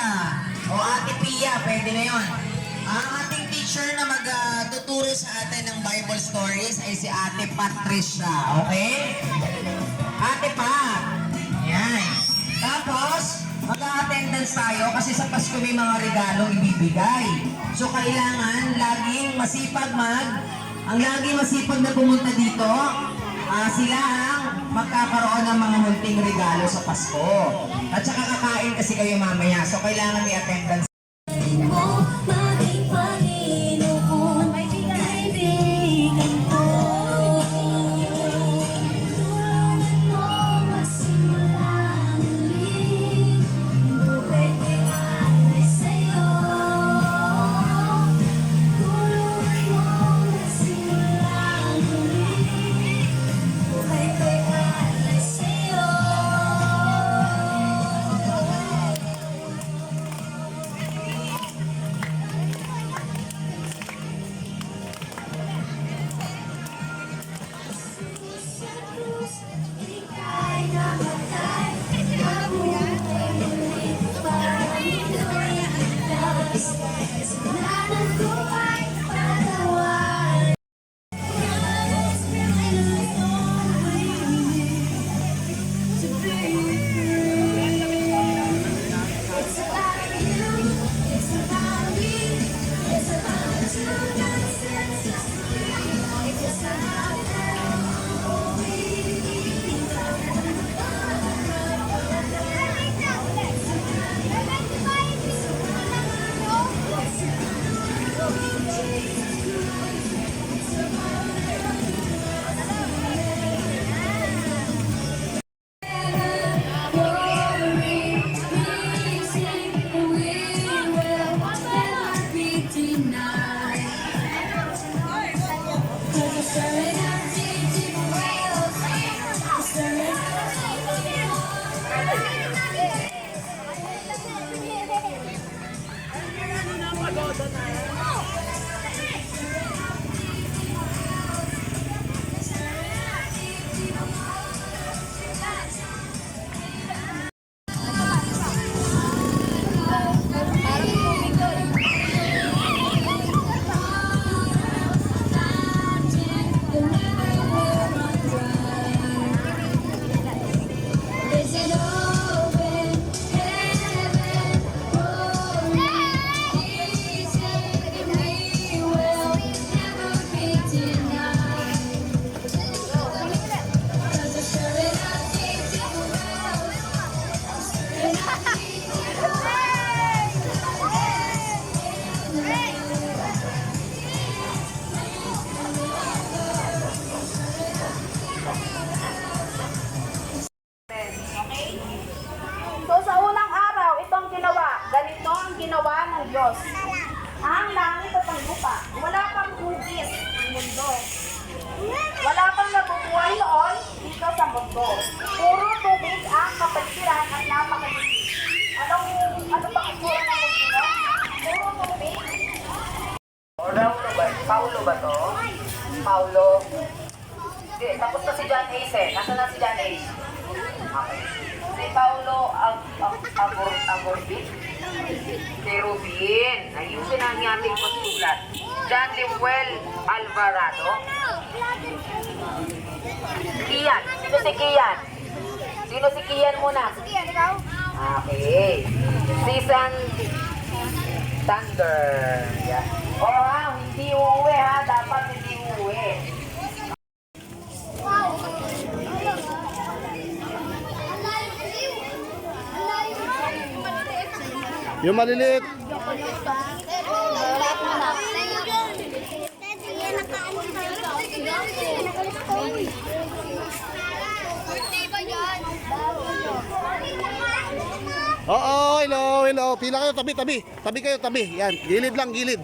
Pia. O Ate Pia, pwede na yun. Ang ating teacher na magtuturo sa atin ng Bible stories ay si Ate Patricia. Okay? Ate Pat. Yan. Tapos, mag-attendance tayo kasi sa Pasko may mga regalong ibibigay. So, kailangan laging masipag ang laging masipag na pumunta dito, sila ang magkakaroon ng mga munting regalo sa Pasko. At saka kakain kasi kayo mamaya. So, kailangan may attendance. So sa unang araw, itong ginawa, ganito ang ginawa ng Diyos. Ang langit at ang lupa, wala pang hugis ang mundo. Wala pang nabubuhay noon dito sa mundo. Puro tubig ang kapaligiran at napakaliit. Ano bang itsura ng mundo? Puro tubig. Paulo ba to? Paulo. Hindi, tapos na si John Ace eh. Nasaan na si John Ace? Okay. Si Paulo Agorbit. Si Rubin. Ayusin ang ating pagsulat. John Lemuel Alvarado. Kian. Sino si Kian? Sino si Kian muna? Kian, ikaw? Okay. Season Thunder. Yan. Hindi uuwi ha. Dapat hindi uuwi. Yung maliliit. Oo, hello. Pila kayo, tabi. Tabi kayo, tabi. Yan, gilid lang, gilid.